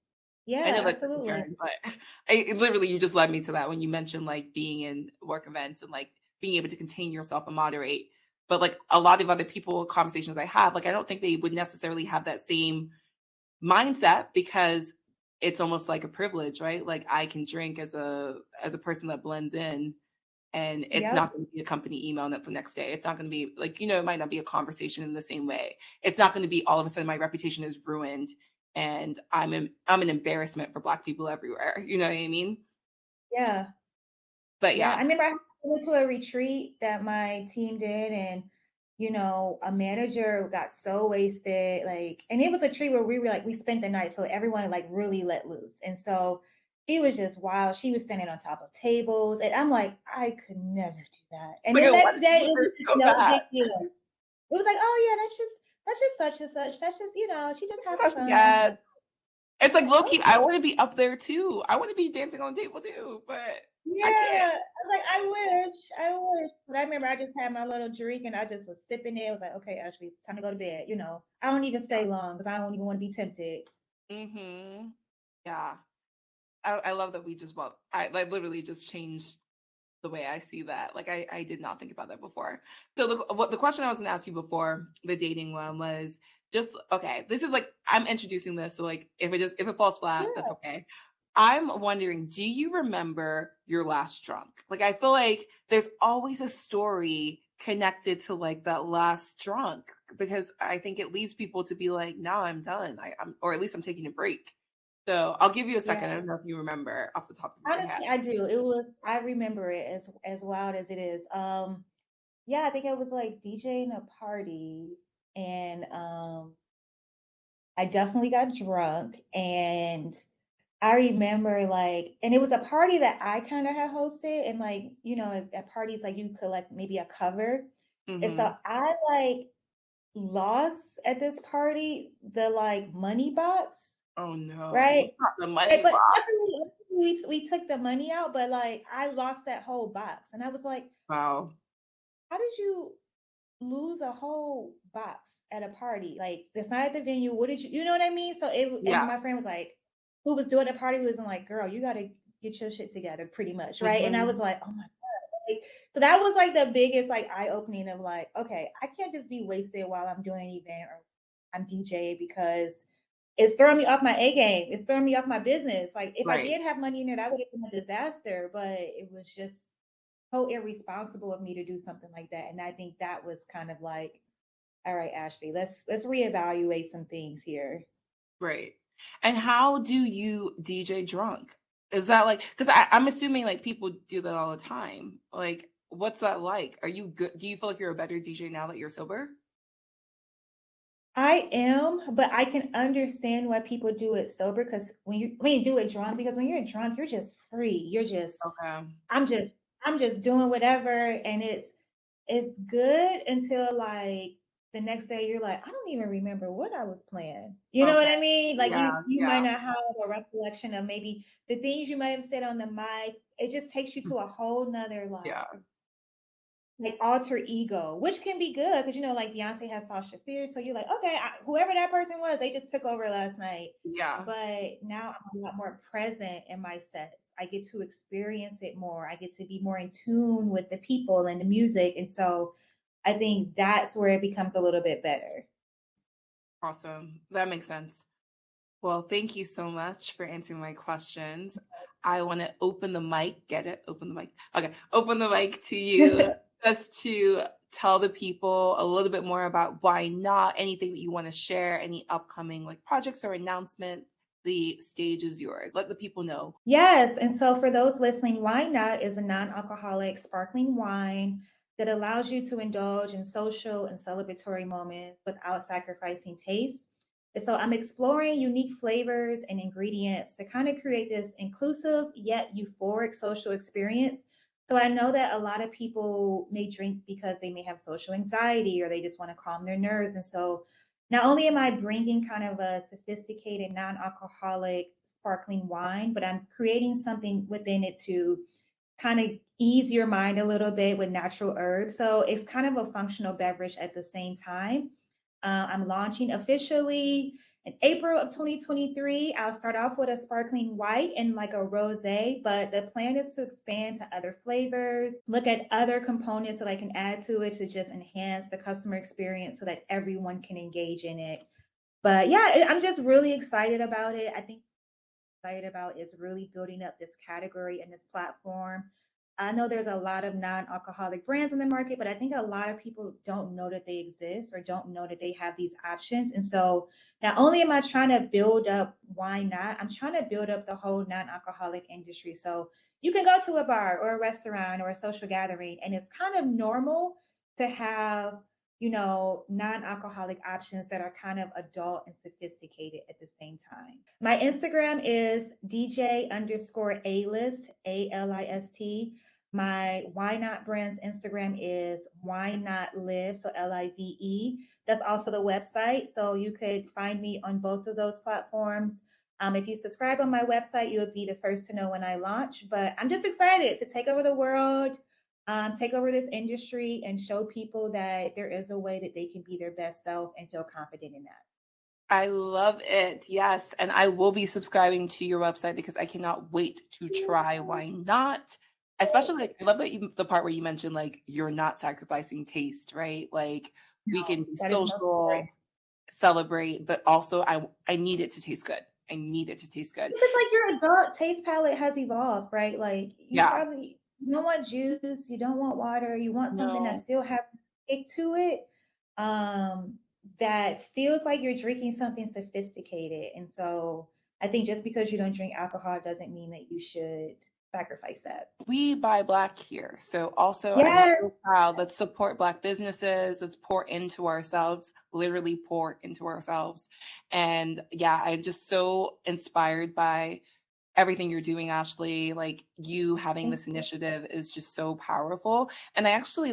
I know Yeah, that's a absolutely. concern, but literally you just led me to that when you mentioned like being in work events and like being able to contain yourself and moderate. But like a lot of other people conversations I have, like I don't think they would necessarily have that same mindset because it's almost like a privilege, right? Like I can drink as a person that blends in, and it's Yep. not going to be a company email the next day. It's not going to be like, it might not be a conversation in the same way. It's not going to be all of a sudden my reputation is ruined and I'm an embarrassment for Black people everywhere. You know what I mean? Yeah. But Yeah, I yeah. remember I went to a retreat that my team did, and a manager got so wasted, like, and it was a treat where we were like, we spent the night, so everyone like really let loose, and so she was just wild. She was standing on top of tables, and I'm like, I could never do that. And Like the I next wanted to day, do it was her just so no bad. big deal. It was like, oh yeah, that's just that's just such and such. That's just, she just having fun. Yeah. It's like low key, Okay. I want to be up there too. I want to be dancing on the table too, but Yeah, I can't. I was like, I wish. But I remember I just had my little drink and I just was sipping it. I was like, okay, Ashley, it's time to go to bed. I don't even stay long because I don't even want to be tempted. Mm-hmm. Yeah. I love that we just, well, I like literally just changed the way I see that. Like I did not think about that before. So the question I was gonna ask you before the dating one was just, okay, this is like, I'm introducing this. So like, if it falls flat, Yeah. that's okay. I'm wondering, do you remember your last drunk? Like, I feel like there's always a story connected to like that last drunk, because I think it leads people to be like, no, I'm done. Or at least I'm taking a break. So I'll give you a second. I Yeah. don't know if you remember off the top of your head. Honestly, I do. I remember it as wild as it is. Yeah, I think I was like DJing a party and I definitely got drunk and I remember like, and it was a party that I kind of had hosted, and like, at parties like you collect maybe a cover, and Mm-hmm. so I like lost at this party the like money box, Oh no, right? not the But money box. luckily we took the money out, but like I lost that whole box, and I was like, Wow. how did you lose a whole box at a party? Like that's not at the venue. What did you know what I mean? So and Yeah. my friend was like, who was doing the party was like, girl, you gotta get your shit together, pretty much, right? And I was Mm-hmm. like, oh my god. Like, so that was like the biggest like eye opening of like, okay, I can't just be wasted while I'm doing an event or I'm DJ because it's throwing me off my A game. It's throwing me off my business. Like if I Right. did have money in it, that would have been a disaster. But it was just so irresponsible of me to do something like that. And I think that was kind of like, all right, Ashley, let's reevaluate some things here. Right. And how do you DJ drunk? Is that like, because I'm assuming like people do that all the time. Like, what's that like? Are you good? Do you feel like you're a better DJ now that you're sober? I am, but I can understand why people do it sober because when you do it drunk, because when you're drunk, you're just free. You're just Okay. I'm just I'm just doing whatever, and it's good until like the next day you're like, I don't even remember what I was playing. You know what Okay. I mean? Like Yeah. you might Yeah. not have a recollection of maybe the things you might have said on the mic. It just takes you to a whole nother Yeah. like alter ego, which can be good because like Beyonce has Sasha Fierce, so you're like, okay, whoever that person was, they just took over last night. Yeah. But now I'm a lot more present in my sets. I get to experience it more. I get to be more in tune with the people and the music, and so I think that's where it becomes a little bit better. Awesome. That makes sense. Well, thank you so much for answering my questions. I want to open the mic. Get it? Open the mic. Okay. Open the mic to you just to tell the people a little bit more about why not, anything that you want to share, any upcoming like projects or announcement. The stage is yours. Let the people know. Yes. And so for those listening, Why Not is a non alcoholic sparkling wine that allows you to indulge in social and celebratory moments without sacrificing taste. And so I'm exploring unique flavors and ingredients to kind of create this inclusive yet euphoric social experience. So I know that a lot of people may drink because they may have social anxiety or they just want to calm their nerves. And so not only am I bringing kind of a sophisticated non alcoholic sparkling wine, but I'm creating something within it to kind of ease your mind a little bit with natural herbs. So it's kind of a functional beverage at the same time. I'm launching officially in April of 2023. I'll start off with a sparkling white and like a rosé, but the plan is to expand to other flavors, look at other components that I can add to it to just enhance the customer experience so that everyone can engage in it. But yeah, I'm just really excited about it. I think excited about is really building up this category and this platform. I know there's a lot of non alcoholic brands in the market, but I think a lot of people don't know that they exist or don't know that they have these options. And so not only am I trying to build up Why Not, I'm trying to build up the whole non alcoholic industry. So you can go to a bar or a restaurant or a social gathering, and it's kind of normal to have non-alcoholic options that are kind of adult and sophisticated at the same time. My Instagram is DJ underscore A list, ALIST. My Why Not brand's Instagram is Why Not Live, so LIVE. That's also the website. So you could find me on both of those platforms. If you subscribe on my website, you'll be the first to know when I launch. But I'm just excited to take over the world, take over this industry, and show people that there is a way that they can be their best self and feel confident in that. I love it. Yes. And I will be subscribing to your website because I cannot wait to try Why Not. Especially like I love that the part where you mentioned like you're not sacrificing taste, right? Like we No, can be that is most important. social, celebrate, but also I need it to taste good. I need it to taste good. It's like your adult taste palette has evolved, right? Like Yeah. you don't want juice, you don't want water, you want something that No. still has kick to it. That feels like you're drinking something sophisticated. And so I think just because you don't drink alcohol doesn't mean that you should sacrifice that. We buy Black here. So also I'm Yes. so proud. Let's support Black businesses. Let's pour into ourselves, literally pour into ourselves. And yeah, I'm just so inspired by everything you're doing, Ashley. Like you having Thank this you. initiative is just so powerful. And I actually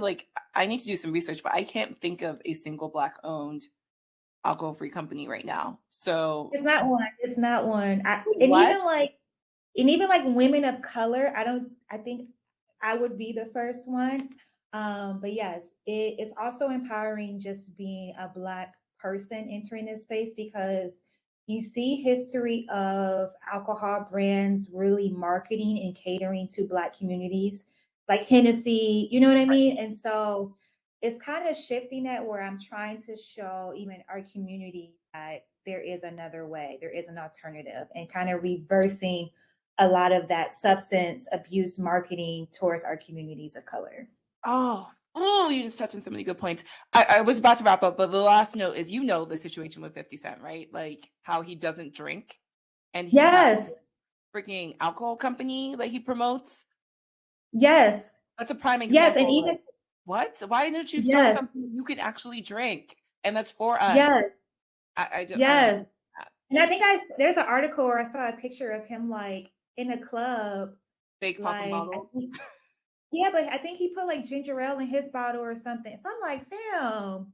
I need to do some research, but I can't think of a single Black owned alcohol-free company right now. So It's not one. It's not one. And what? even like women of color, I think I would be the first one. But yes, it's also empowering just being a Black person entering this space, because you see history of alcohol brands really marketing and catering to Black communities, like Hennessy, you know what I mean? And so it's kind of shifting that, where I'm trying to show even our community that there is another way, there is an alternative, and kind of reversing a lot of that substance abuse marketing towards our communities of color. Oh, you just touched on so many good points. I was about to wrap up, but the last note is the situation with 50 Cent, right? Like how he doesn't drink and he has Yes, a freaking alcohol company that he promotes. yes, That's a prime yes, and example. even Like, what? Why don't you start yes, something you can actually drink? And that's for us. yes, I don't yes. get that. And I think there's an article where I saw a picture of him like in a club, Fake popping like I bottles. think, yeah, but I think he put like ginger ale in his bottle or something. So I'm like, damn.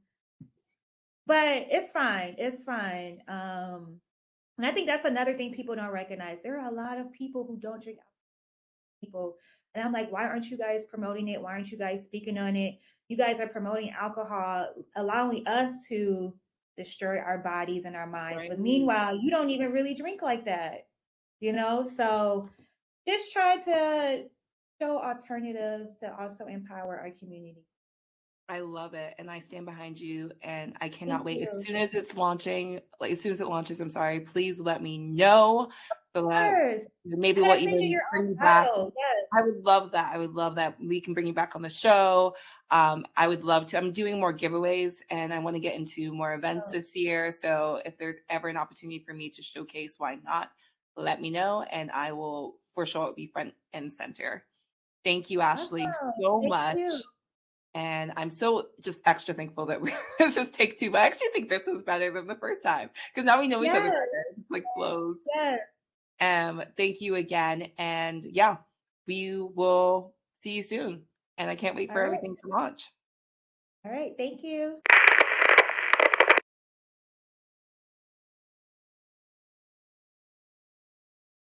But it's fine. It's fine. And I think that's another thing people don't recognize. There are a lot of people who don't drink people. And I'm like, why aren't you guys promoting it? Why aren't you guys speaking on it? You guys are promoting alcohol, allowing us to destroy our bodies and our minds. Right. But meanwhile, you don't even really drink like that, you know? So just try to show alternatives to also empower our community. I love it. And I stand behind you and I cannot Thank wait. As you. soon as it's launching, like as soon as it launches, I'm sorry, please let me know so that First, maybe I we'll gotta send you even your bring own you back. bottle. Yes. I would love that. I would love that. We can bring you back on the show. I would love to. I'm doing more giveaways and I want to get into more events Oh, this year. So if there's ever an opportunity for me to showcase Why Not, let me know and I will for sure be front and center. Thank you, Ashley, awesome. so Thank much. you. And I'm so just extra thankful that this is take two. But I actually think this was better than the first time because now we know each other Yes. better. It's like flows. Yes. Thank you again. And yeah, we will see you soon. And I can't wait All for right. everything to launch. All right. Thank you.